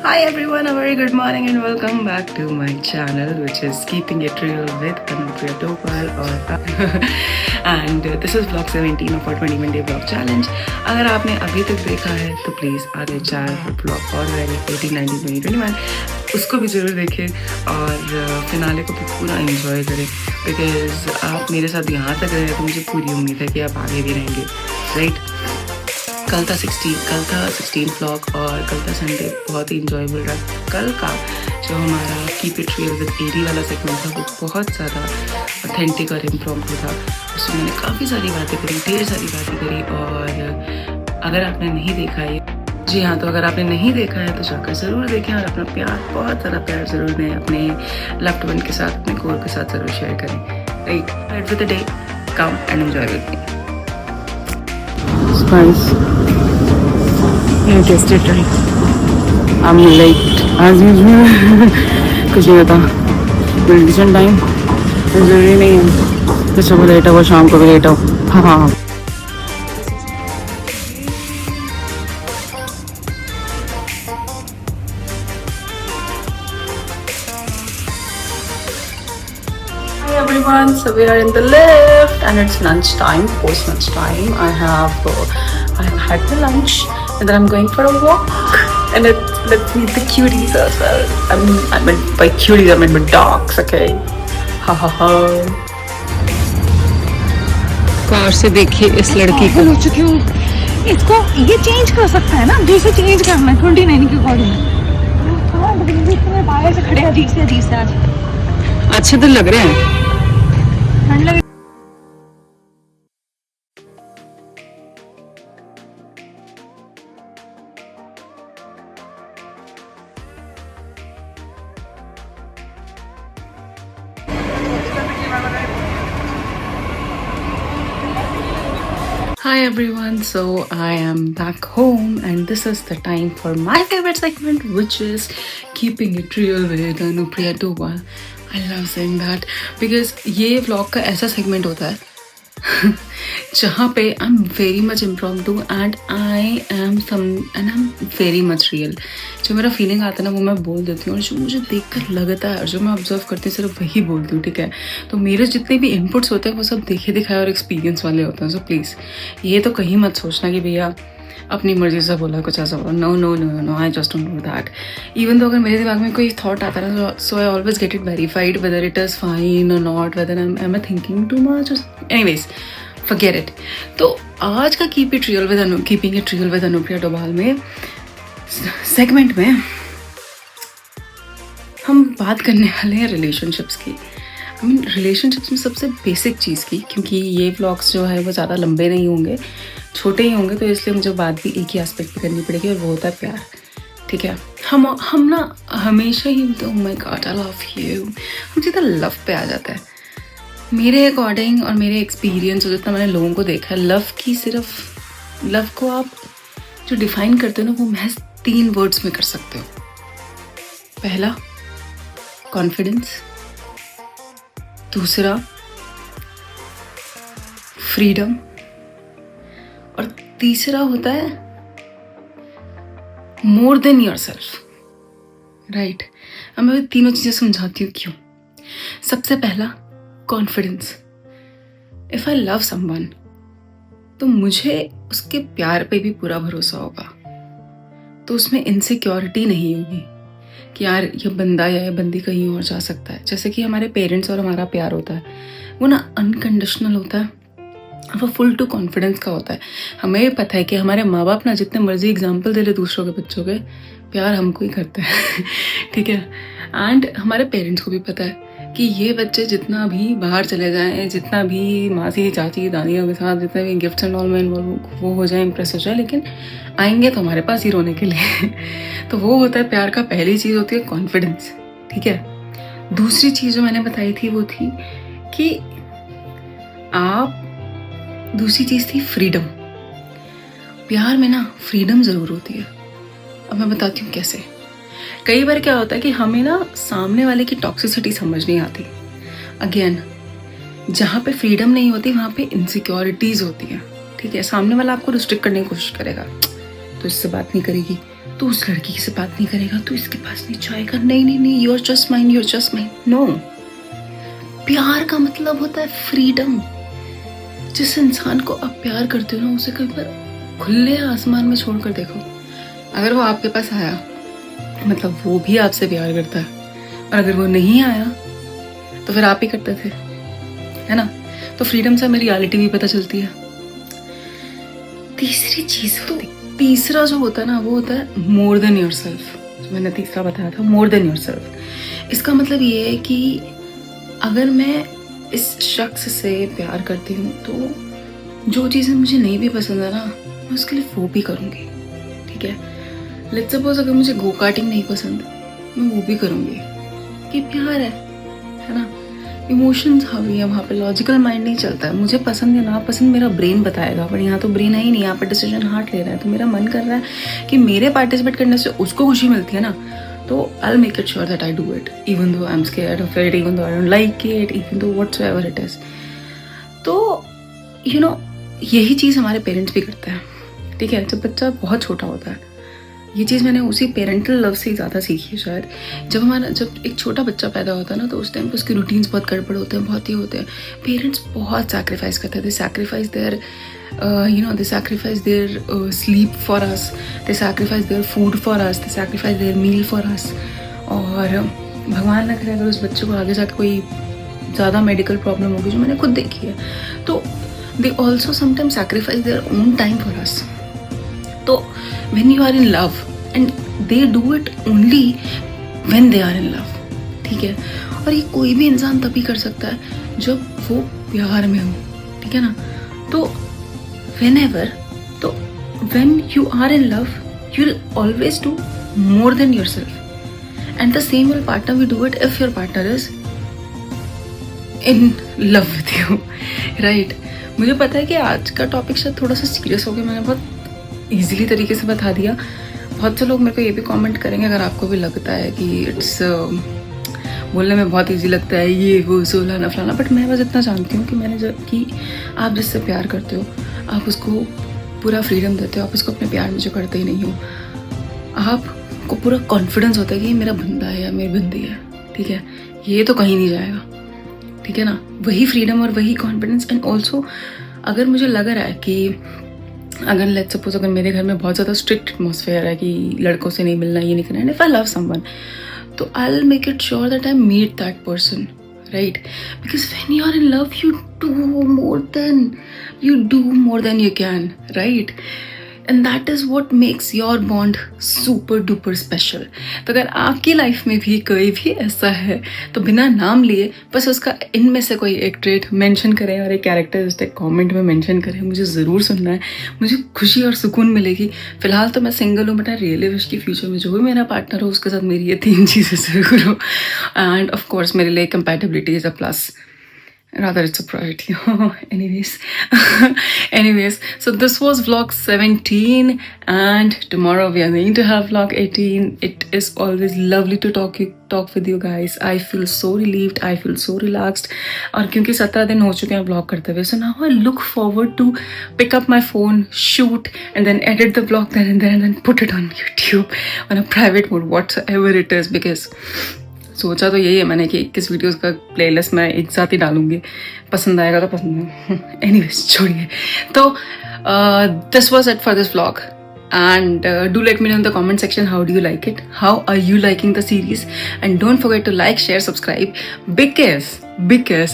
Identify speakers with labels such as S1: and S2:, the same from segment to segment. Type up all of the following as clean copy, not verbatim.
S1: Hi everyone, a very good morning and welcome back to my channel, which is Keeping It Real with Anupriya Topal and this is vlog 17 of our 21 day vlog challenge. अगर आपने अभी तक देखा है तो please आगे 4 vlog और रहेंगे 18, 19, 20, 21 उसको भी ज़रूर देखें और फिनाले को भी पूरा एंजॉय करें बिकॉज आप मेरे साथ यहाँ तक रहे तो मुझे पूरी उम्मीद है कि आप आगे भी रहेंगे, राइट। कल था 16 व्लॉग और कल था संडे, बहुत ही इंजॉयबल रहा। कल का जो हमारा keep it real with Eddie वाला सेगमेंट था वो बहुत ज़्यादा ऑथेंटिक और इम्प्रॉम्प्टू था। उसमें मैंने काफ़ी सारी बातें करी, ढेर सारी बातें करी और अगर आपने नहीं देखा है, जी हाँ, तो अगर आपने नहीं देखा है तो जाकर ज़रूर देखें और अपना प्यार, बहुत सारा प्यार ज़रूर दें अपने लव्ड वन के साथ, अपने कोर के साथ ज़रूर शेयर करें, right. With the day come and enjoy with me. Spice. Yeah, taste it right. I'm late as usual. कुछ नहीं होता, डिसीजन टाइम जरूरी नहीं है तो सुबह लेट हो शाम को भी लेट हो। हाँ Hi everyone, so we are in the lift and it's lunch time, post lunch time. I have had my lunch and then I'm going for a walk and let's meet the cuties as well. I mean by cuties I mean by dogs, okay? Ha ha ha. Car से देखिए इस लड़की को। हो चुकी हूँ। इसको ये चेंज कर सकता है ना, जैसे चेंज करना है 29 के अकॉर्डिंग। मेरे बाहर से खड़े अजीब से आज अच्छे तो लग रहे हैं। ठंड लग Hi everyone, so I am back home and this is the time for my favorite segment, which is Keeping It Real with Anupriya Topal. I love saying that because ये vlog का ऐसा segment होता है जहाँ पे I'm very much impromptu and I'm very much real. जो मेरा feeling आता है ना वो मैं बोल देती हूँ और जो मुझे देखकर लगता है और जो मैं ऑब्जर्व करती हूँ सिर्फ वही बोलती हूँ, ठीक है। तो मेरे जितने भी इनपुट्स होते हैं वो सब देखे दिखाए और एक्सपीरियंस वाले होते हैं। सो प्लीज़ ये तो कहीं मत सोचना कि भैया अपनी मर्जी से बोला कुछ ऐसा बोला। No, I just don't do that. Even तो अगर मेरे दिमाग में कोई थॉट आता है ना so I always get it verified whether it is fine और not, whether I am thinking too much, anyways forget it. तो आज का keeping it real with Anupriya Topal में सेगमेंट में हम बात करने वाले हैं रिलेशनशिप्स की। रिलेशनशिप्स में सबसे बेसिक चीज़ की, क्योंकि ये व्लॉग्स जो है वो ज़्यादा लंबे नहीं होंगे, छोटे ही होंगे, तो इसलिए मुझे बात भी एक ही एस्पेक्ट पे करनी पड़ेगी और वो होता है प्यार, ठीक है। हम ना हमेशा ही तो my God I love you, हम सीधा लव पे आ जाता है। मेरे अकॉर्डिंग और मेरे एक्सपीरियंस और जितना मैंने लोगों को देखा है, लव को आप जो डिफाइन करते हो ना वो महज 3 वर्ड्स में कर सकते हो। पहला कॉन्फिडेंस, दूसरा फ्रीडम और तीसरा होता है मोर देन योरसेल्फ, राइट। अब मैं तीनों चीज़ें समझाती हूँ क्यों। सबसे पहला confidence. If I love someone तो मुझे उसके प्यार पे भी पूरा भरोसा होगा, तो उसमें इनसिक्योरिटी नहीं होगी कि यार ये बंदा या ये बंदी कहीं और जा सकता है। जैसे कि हमारे पेरेंट्स और हमारा प्यार होता है वो ना अनकंडीशनल होता है, वो फुल टू कॉन्फिडेंस का होता है। हमें पता है कि हमारे माँ बाप ना जितने मर्जी एग्जाम्पल दे रहे दूसरों के बच्चों के, प्यार हमको ही करते हैं ठीक है। एंड हमारे पेरेंट्स को भी पता है कि ये बच्चे जितना भी बाहर चले जाएं, जितना भी मासी चाची दादियों के साथ जितने भी गिफ्ट्स एंड ऑल में इन्वॉल्व वो हो जाए, इम्प्रेस हो जाए, लेकिन आएंगे तो हमारे पास ही रोने के लिए तो वो होता है प्यार का। पहली चीज़ होती है कॉन्फिडेंस, ठीक है। दूसरी चीज़ जो मैंने बताई थी वो थी कि दूसरी चीज़ थी फ्रीडम। प्यार में ना फ्रीडम ज़रूर होती है। अब मैं बताती हूँ कैसे। कई बार क्या होता है कि हमें ना सामने वाले की टॉक्सिसिटी समझ नहीं आती। अगेन जहाँ पे फ्रीडम नहीं होती वहाँ पे इनसिक्योरिटीज़ होती है, ठीक है। सामने वाला आपको रिस्ट्रिक्ट करने की कोशिश करेगा, तो इससे बात नहीं करेगी, तू उस लड़की से बात नहीं करेगा, तू इसके पास नहीं जाएगा, नहीं नहीं नहीं, you are just mine, you are just mine. No, प्यार का मतलब होता है फ्रीडम। जिस इंसान को आप प्यार करते हो ना, उसे कई बार खुले आसमान में छोड़कर देखो, अगर वो आपके पास आया मतलब वो भी आपसे प्यार करता है, और अगर वो नहीं आया तो फिर आप ही करते थे, है ना। तो फ्रीडम से हमें रियलिटी भी पता चलती है। तीसरी चीज होती, तीसरा जो होता है ना, वो होता है मोर देन योरसेल्फ। जो मैंने तीसरा बताया था, मोर देन योरसेल्फ। इसका मतलब ये है कि अगर मैं इस शख्स से प्यार करती हूँ तो जो चीज़ें मुझे नहीं भी पसंद है ना, मैं उसके लिए वो भी करूँगी, ठीक है। लेट्स सपोज अगर मुझे गो कार्टिंग नहीं पसंद, मैं वो भी करूँगी कि प्यार है ना। इमोशंस हावी है वहाँ पे, लॉजिकल माइंड नहीं चलता है। मुझे पसंद या ना पसंद मेरा ब्रेन बताएगा, पर यहाँ तो ब्रेन है ही नहीं, यहाँ पर डिसीजन हार्ट ले रहा है। तो मेरा मन कर रहा है कि मेरे पार्टिसिपेट करने से उसको खुशी मिलती है ना, तो I will make it sure that I do it, even though I am scared of it, even though I don't like it, even though whatsoever it is. तो यू नो, यही चीज़ हमारे पेरेंट्स भी करते हैं, ठीक है। जब बच्चा बहुत छोटा होता है, ये चीज़ मैंने उसी पेरेंटल लव से ज़्यादा सीखी है शायद। जब एक छोटा बच्चा पैदा होता है ना, तो उस टाइम पे उसके रूटीन्स बहुत गड़बड़ होते हैं, बहुत ही होते हैं। पेरेंट्स बहुत सैक्रिफाइस करते हैं, they sacrifice their they sacrifice their sleep for us, they sacrifice their food for us, they sacrifice their meal for us। और भगवान ना करे अगर उस बच्चे को आगे जाकर कोई ज़्यादा मेडिकल प्रॉब्लम होगी, जो मैंने खुद देखी है, तो they also sometimes sacrifice their own time for us। तो when you are in love and they do it only when they are in love, ठीक है। और ये कोई भी इंसान तभी कर सकता है जब वो प्यार में हो, ठीक है ना। तो whenever, तो when you are in love, you'll always do more than yourself, and the same will partner will do it if your partner is in love with you, right? मुझे पता है कि आज का टॉपिक शायद थोड़ा सा सीरियस हो गया, मैंने बहुत इजीली तरीके से बता दिया। बहुत से लोग मेरे को ये भी कमेंट करेंगे अगर आपको भी लगता है कि इट्स बोलने में बहुत इजी लगता है, ये वो सोलाना फलाना, बट मैं बस इतना जानती हूँ कि मैंने जब कि आप जिससे प्यार करते हो, आप उसको पूरा फ्रीडम देते हो, आप उसको अपने प्यार में जो करते ही नहीं हो, आपको पूरा कॉन्फिडेंस होता है कि ये मेरा बंदा है या मेरी बंदी है, ठीक है, ये तो कहीं नहीं जाएगा, ठीक है ना। वही फ्रीडम और वही कॉन्फिडेंस। एंड ऑल्सो अगर मुझे लग रहा है कि अगर लेट्स सपोज अगर मेरे घर में बहुत ज़्यादा स्ट्रिक्ट एटमॉस्फेयर है कि लड़कों से नहीं मिलना, ये नहीं करना, and if I love someone, तो I will make it sure that I meet that person, right? Because when you are in love, you do more than you can, right? And that is what makes your bond super duper special। तो अगर आपकी life में भी कोई भी ऐसा है, तो बिना नाम लिए बस उसका इनमें से कोई एक ट्रेट मेंशन करें और एक कैरेक्टर उसके कमेंट में मेंशन करें, मुझे ज़रूर सुनना है, मुझे खुशी और सुकून मिलेगी। फिलहाल तो मैं सिंगल हूँ, बट आई रियली विश की फ्यूचर में जो भी मेरा पार्टनर हो उसके साथ मेरी ये 3 चीज़ें ज़रूर हो। एंड ऑफ कोर्स मेरे लिए compatibility is a plus, rather it's a priority। anyways, so this was vlog 17 and tomorrow we are going to have vlog 18। it is always lovely to talk with you guys। I feel so relieved, I feel so relaxed। और क्योंकि 17 दिन हो चुके हैं vlog करते हुए, so now I look forward to pick up my phone, shoot and then edit the vlog then and then put it on YouTube on a private mode, whatsoever it is। because सोचा तो यही है मैंने कि 21 videos का playlist मैं एक साथ ही डालूंगी, पसंद आएगा तो पसंद। एनीवेज छोड़िए। तो this was it for this vlog and do let me know in the comment section how do you like it, how are you liking the series, and don't forget to like, share, subscribe because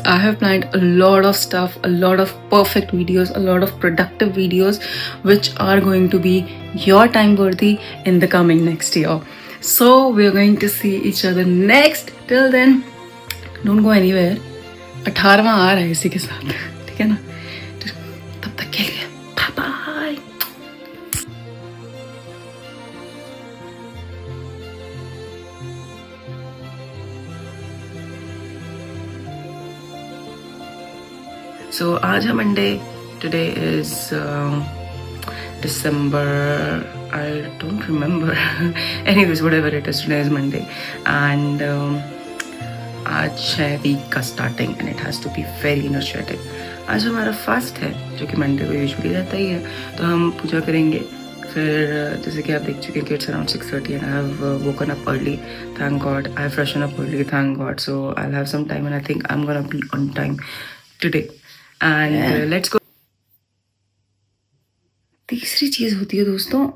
S1: I have planned a lot of stuff, a lot of perfect videos, a lot of productive videos which are going to be your time worthy in the coming next year। So we're going to see each other next। Till then, don't go anywhere। 18वां आ रहा है इसी के साथ, ठीक है ना। तब तक के लिए बाय बाय। So आज है Monday, today is December, I don't remember। anyways whatever it is, today is Monday and आज है वीक का starting and it has to be very energetic। आज हमारा फास्ट है जो कि मंडे को यूजुअली रहता ही है, तो हम पूजा करेंगे, फिर जैसे कि आप देख चुके हैं कि it's around 6:30 and I have woken up early, thank God. I have freshen up early, thank God. So I have some time and I think I am gonna be on time today. And let's go. तीसरी चीज़ होती है दोस्तों